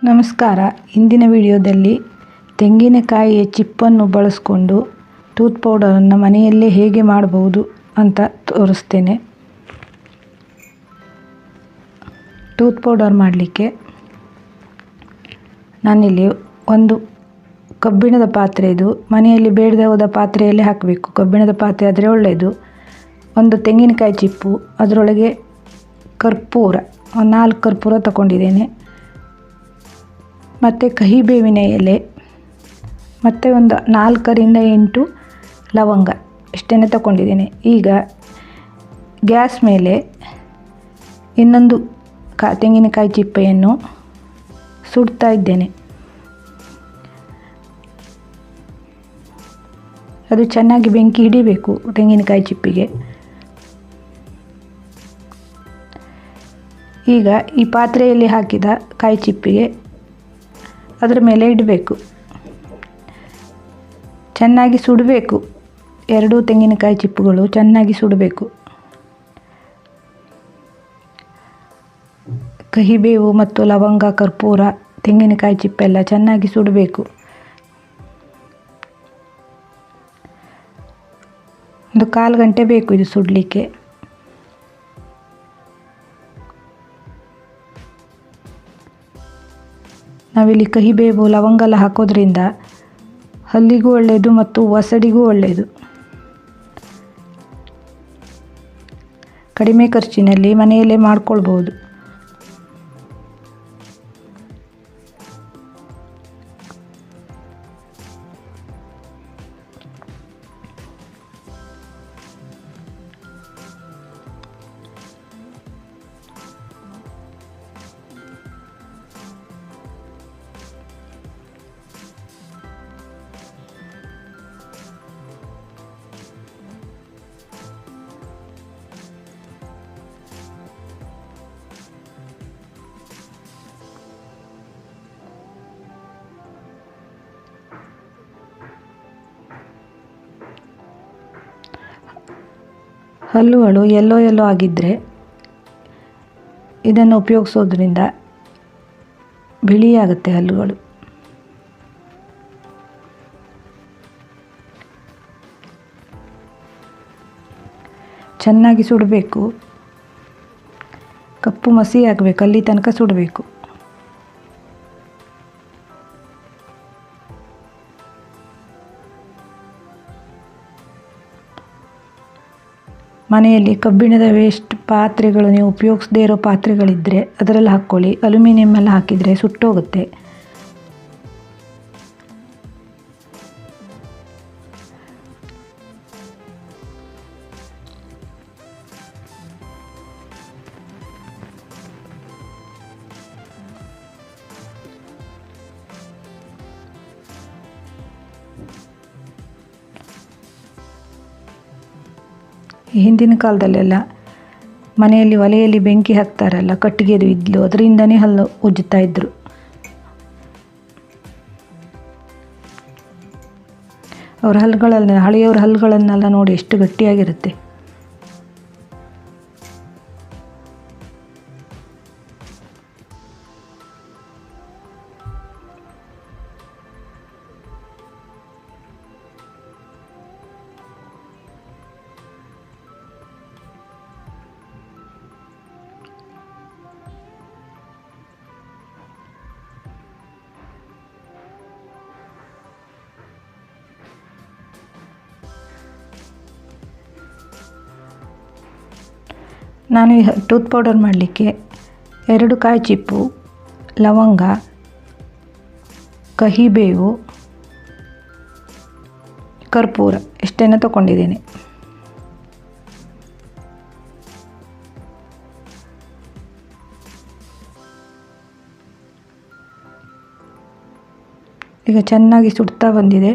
ನಮಸ್ಕಾರ. ಇಂದಿನ ವಿಡಿಯೋದಲ್ಲಿ ತೆಂಗಿನಕಾಯಿಯ ಚಿಪ್ಪನ್ನು ಬಳಸಿಕೊಂಡು ಟೂತ್ ಪೌಡರನ್ನು ಮನೆಯಲ್ಲೇ ಹೇಗೆ ಮಾಡಬಹುದು ಅಂತ ತೋರಿಸ್ತೇನೆ. ಟೂತ್ ಪೌಡರ್ ಮಾಡಲಿಕ್ಕೆ ನಾನಿಲ್ಲಿ ಒಂದು ಕಬ್ಬಿಣದ ಪಾತ್ರೆ, ಇದು ಮನೆಯಲ್ಲಿ ಬೇಡದೇ ಹೋದ ಪಾತ್ರೆಯಲ್ಲಿ ಹಾಕಬೇಕು. ಕಬ್ಬಿಣದ ಪಾತ್ರೆ ಆದರೆ ಒಳ್ಳೆಯದು. ಒಂದು ತೆಂಗಿನಕಾಯಿ ಚಿಪ್ಪು, ಅದರೊಳಗೆ ಕರ್ಪೂರ, 4 ಕರ್ಪೂರ ತಗೊಂಡಿದ್ದೇನೆ, ಮತ್ತು ಕಹಿಬೇವಿನ ಎಲೆ, ಮತ್ತು ಒಂದು 4ರಿಂದ 8 ಲವಂಗ, ಇಷ್ಟನ್ನು ತಗೊಂಡಿದ್ದೇನೆ. ಈಗ ಗ್ಯಾಸ್ ಮೇಲೆ ಇನ್ನೊಂದು ತೆಂಗಿನಕಾಯಿ ಚಿಪ್ಪೆಯನ್ನು ಸುಡ್ತಾ ಇದ್ದೇನೆ. ಅದು ಚೆನ್ನಾಗಿ ಬೆಂಕಿ ಹಿಡಿಬೇಕು ತೆಂಗಿನಕಾಯಿ ಚಿಪ್ಪಿಗೆ. ಈಗ ಈ ಪಾತ್ರೆಯಲ್ಲಿ ಹಾಕಿದ ಕಾಯಿ ಚಿಪ್ಪಿಗೆ ಅದರ ಮೇಲೆ ಇಡಬೇಕು. ಚೆನ್ನಾಗಿ ಸುಡಬೇಕು. 2 ತೆಂಗಿನಕಾಯಿ ಚಿಪ್ಪುಗಳು ಚೆನ್ನಾಗಿ ಸುಡಬೇಕು. ಕಹಿಬೇವು ಮತ್ತು ಲವಂಗ, ಕರ್ಪೂರ, ತೆಂಗಿನಕಾಯಿ ಚಿಪ್ಪೆಲ್ಲ ಚೆನ್ನಾಗಿ ಸುಡಬೇಕು. ಒಂದು 1/4 ಗಂಟೆ ಬೇಕು ಇದು ಸುಡಲಿಕ್ಕೆ. ನಾವಿಲ್ಲಿ ಕಹಿಬೇವು, ಲವಂಗ ಎಲ್ಲ ಹಾಕೋದ್ರಿಂದ ಹಲ್ಲಿಗೂ ಒಳ್ಳೆಯದು ಮತ್ತು ಒಸಡಿಗೂ ಒಳ್ಳೆಯದು. ಕಡಿಮೆ ಖರ್ಚಿನಲ್ಲಿ ಮನೆಯಲ್ಲೇ ಮಾಡ್ಕೊಳ್ಬೋದು. ಹಲ್ಲುಗಳು ಯೆಲ್ಲೋ ಆಗಿದ್ದರೆ ಇದನ್ನು ಉಪಯೋಗಿಸೋದ್ರಿಂದ ಬಿಳಿಯಾಗುತ್ತೆ ಹಲ್ಲುಗಳು. ಚೆನ್ನಾಗಿ ಸುಡಬೇಕು. ಕಪ್ಪು ಮಸಿ ಆಗಬೇಕು, ಅಲ್ಲಿ ತನಕ ಸುಡಬೇಕು. ಮನೆಯಲ್ಲಿ ಕಬ್ಬಿಣದ ವೇಸ್ಟ್ ಪಾತ್ರೆಗಳು, ನೀವು ಉಪಯೋಗಿಸದೇ ಇರೋ ಪಾತ್ರೆಗಳಿದ್ದರೆ ಅದರಲ್ಲಿ ಹಾಕ್ಕೊಳ್ಳಿ. ಅಲ್ಯೂಮಿನಿಯಂ ಎಲ್ಲ ಹಾಕಿದರೆ ಸುಟ್ಟೋಗುತ್ತೆ. ಹಿಂದಿನ ಕಾಲದಲ್ಲೆಲ್ಲ ಮನೆಯಲ್ಲಿ ಒಲೆಯಲ್ಲಿ ಬೆಂಕಿ ಹಾಕ್ತಾರಲ್ಲ, ಕಟ್ಟಿಗೆದು ಇದ್ಲು, ಅದರಿಂದನೇ ಹಲ್ಲು ಉಜ್ಜುತ್ತಾ ಇದ್ರು. ಅವ್ರ ಹಲ್ಲುಗಳನ್ನ, ಹಳೆಯವ್ರ ಹಲ್ಲುಗಳನ್ನೆಲ್ಲ ನೋಡಿ ಎಷ್ಟು ಗಟ್ಟಿಯಾಗಿರುತ್ತೆ. ನಾನು ಈ ಟೂತ್ ಪೌಡರ್ ಮಾಡಲಿಕ್ಕೆ 2 ಕಾಯಿ ಚಿಪ್ಪು, ಲವಂಗ, ಕಹಿಬೇವು, ಕರ್ಪೂರ ಇಷ್ಟನ್ನು ತಗೊಂಡಿದ್ದೇನೆ. ಈಗ ಚೆನ್ನಾಗಿ ಸುಡ್ತಾ ಬಂದಿದೆ.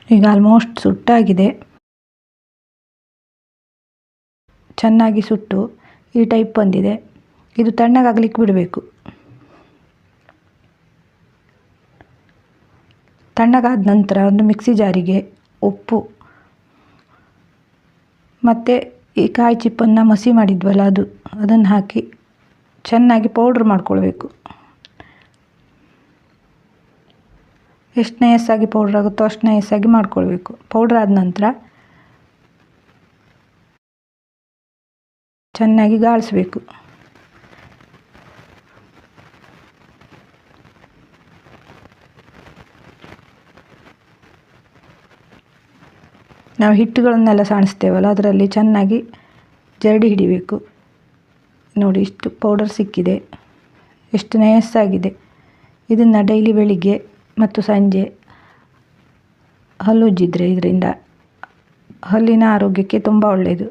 ಈಗ ಆಲ್ಮೋಸ್ಟ್ ಸುಟ್ಟಾಗಿದೆ. ಚೆನ್ನಾಗಿ ಸುಟ್ಟು ಈ ಟೈಪ್ ಬಂದಿದೆ. ಇದು ತಣ್ಣಗಾಗಲಿಕ್ಕೆ ಬಿಡಬೇಕು. ತಣ್ಣಗಾದ ನಂತರ ಒಂದು ಮಿಕ್ಸಿ ಜಾರಿಗೆ ಉಪ್ಪು ಮತ್ತು ಈ ಕಾಯಿ ಚಿಪ್ಪನ್ನು ಮಸಿ ಮಾಡಿದ್ವಲ್ಲ ಅದನ್ನು ಹಾಕಿ ಚೆನ್ನಾಗಿ ಪೌಡ್ರ್ ಮಾಡ್ಕೊಳ್ಬೇಕು. ಎಷ್ಟು ನಯಸ್ಸಾಗಿ ಪೌಡ್ರ್ ಆಗುತ್ತೋ ಅಷ್ಟು ನಯಸ್ಸಾಗಿ ಮಾಡ್ಕೊಳ್ಬೇಕು. ಪೌಡ್ರ್ ಆದ ನಂತರ ಚೆನ್ನಾಗಿ ಗಾಳಿಸ್ಬೇಕು. ನಾವು ಹಿಟ್ಟುಗಳನ್ನೆಲ್ಲ ಸಾಣಿಸ್ತೇವಲ್ಲ ಅದರಲ್ಲಿ ಚೆನ್ನಾಗಿ ಜರಡಿ ಹಿಡಿಬೇಕು. ನೋಡಿ ಇಷ್ಟು ಪೌಡರ್ ಸಿಕ್ಕಿದೆ, ಎಷ್ಟು ನಯಸ್ಸಾಗಿದೆ. ಇದನ್ನು ಡೈಲಿ ಬೆಳಿಗ್ಗೆ ಮತ್ತು ಸಂಜೆ ಹಲ್ಲುಜ್ಜಿದ್ರೆ ಇದರಿಂದ ಹಲ್ಲಿನ ಆರೋಗ್ಯಕ್ಕೆ ತುಂಬ ಒಳ್ಳೆಯದು.